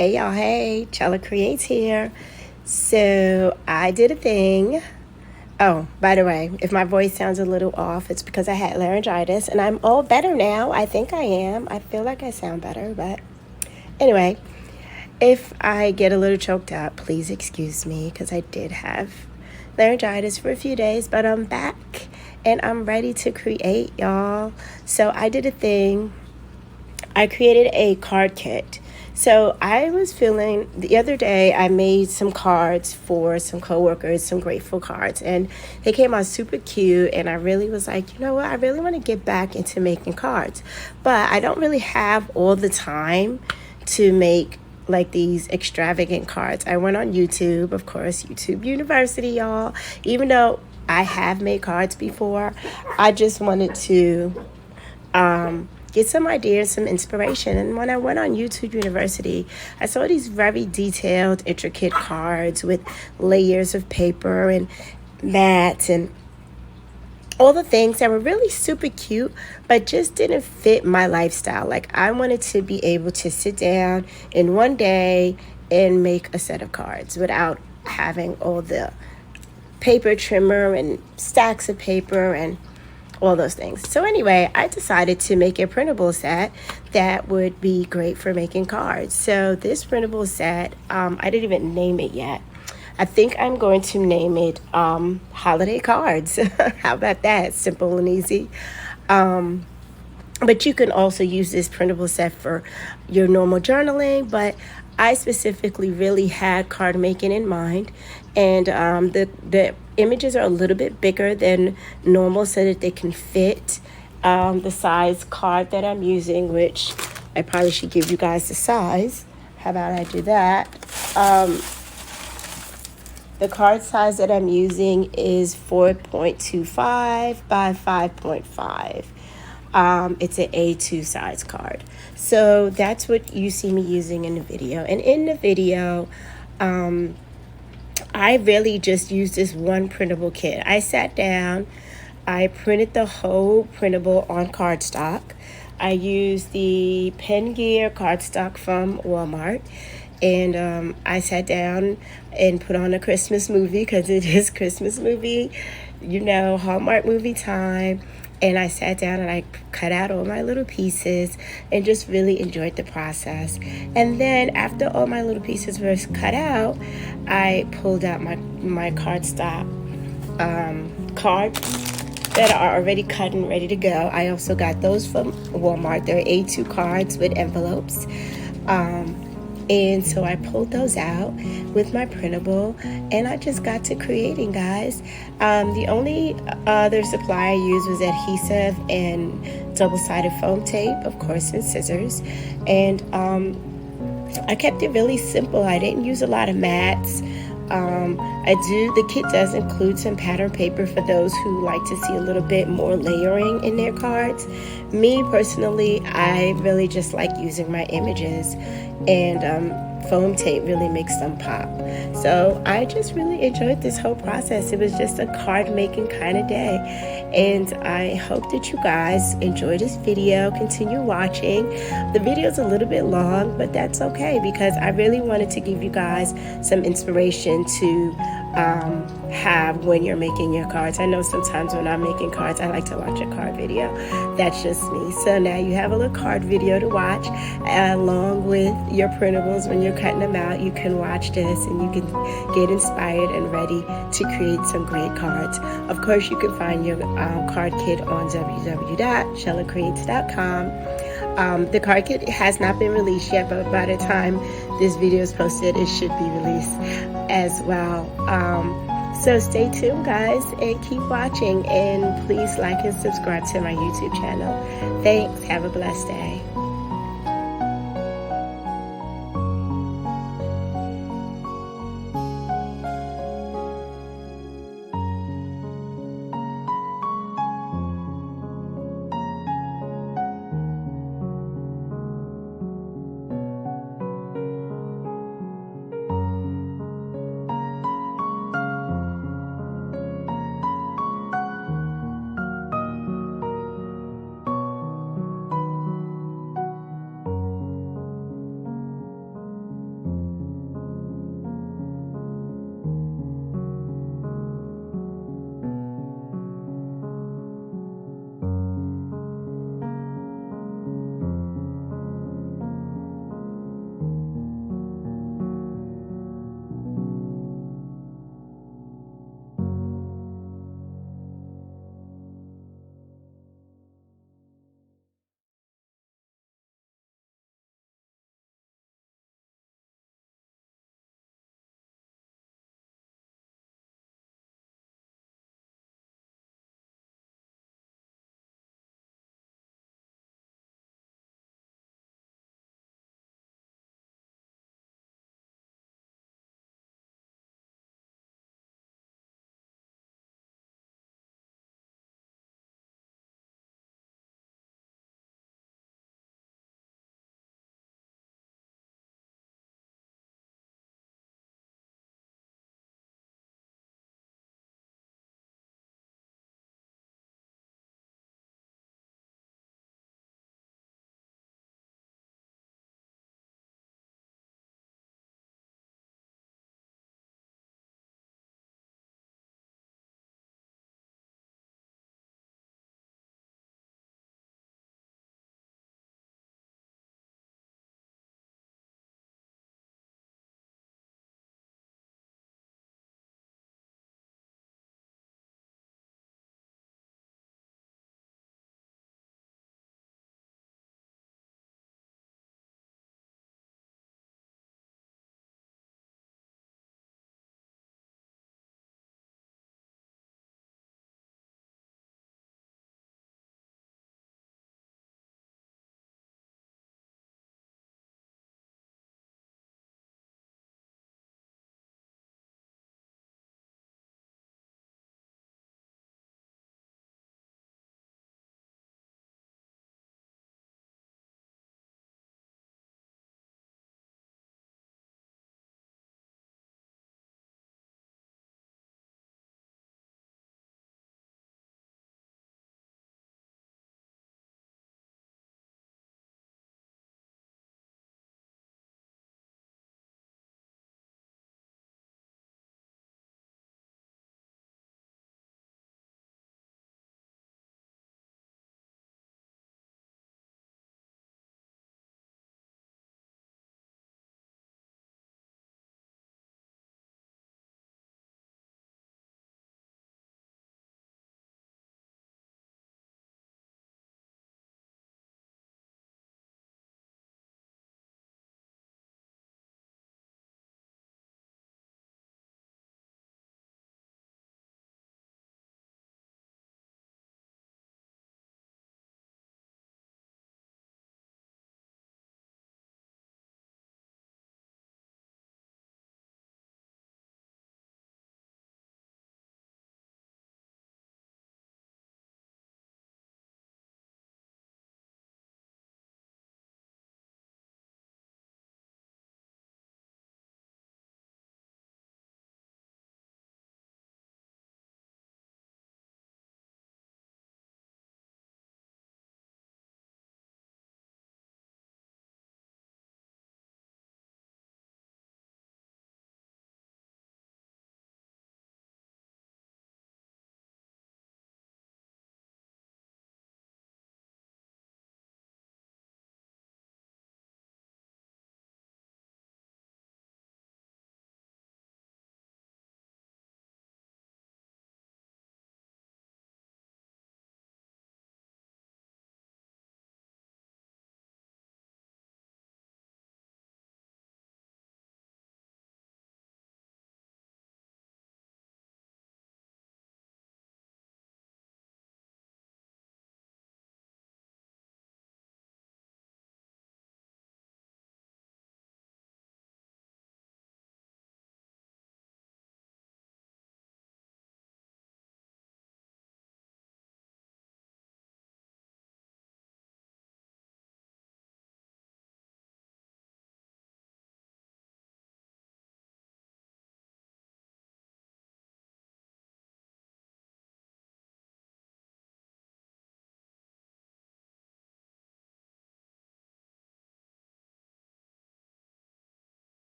Hey y'all, hey, Chella Creates here. So I did a thing. Oh, by the way, if my voice sounds a little off, it's because I had laryngitis and I'm all better now. I think I am. I feel like I sound better, but anyway, if I get a little choked up, please excuse me because I did have laryngitis for a few days, but I'm back and I'm ready to create, y'all. So I did a thing. I created a card kit. So I was feeling the other day, I made some cards for some coworkers, some grateful cards, and they came out super cute. And I really was like, you know what? I really want to get back into making cards, but I don't really have all the time to make like these extravagant cards. I went on YouTube, of course, YouTube University, y'all. Even though I have made cards before, I just wanted to get some ideas, some inspiration. And when I went on YouTube University, I saw these very detailed, intricate cards with layers of paper and mats and all the things that were really super cute, but just didn't fit my lifestyle. Like, I wanted to be able to sit down in one day and make a set of cards without having all the paper trimmer and stacks of paper and all those things. So anyway, I decided to make a printable set that would be great for making cards. So this printable set, I didn't even name it yet. I think I'm going to name it Holiday Cards. How about that? Simple and easy. But you can also use this printable set for your normal journaling, but I specifically really had card making in mind. And the images are a little bit bigger than normal so that they can fit the size card that I'm using, which I probably should give you guys the size. How about I do that? The card size that I'm using is 4.25 by 5.5. It's an A2 size card. So that's what you see me using in the video. And in the video, I really just used this one printable kit. I sat down, I printed the whole printable on cardstock. I used the Pen Gear cardstock from Walmart. And I sat down and put on a Christmas movie because it is Christmas movie, Hallmark movie time. And I sat down and I cut out all my little pieces and just really enjoyed the process. And then after all my little pieces were cut out, I pulled out my cardstock cards that are already cut and ready to go. I also got those from Walmart. They're A2 cards with envelopes. And so I pulled those out with my printable and I just got to creating, guys. The only other supply I used was adhesive and double-sided foam tape, of course, and scissors. And I kept it really simple. I didn't use a lot of mats. The kit does include some pattern paper for those who like to see a little bit more layering in their cards. Me personally, I really just like using my images, and foam tape really makes them pop. So I just really enjoyed this whole process. It was just a card making kind of day, and I hope that you guys enjoy this video. Continue watching. The video is a little bit long, but that's okay because I really wanted to give you guys some inspiration to have when you're making your cards. I know sometimes when I'm making cards, I like to watch a card video. That's just me. So now you have a little card video to watch along with your printables. When you're cutting them out, you can watch this and you can get inspired and ready to create some great cards. Of course, you can find your card kit on www.chellacreates.com. The card kit has not been released yet, but by the time this video is posted, it should be released as well. So stay tuned, guys, and keep watching. And please like and subscribe to my YouTube channel. Thanks. Have a blessed day.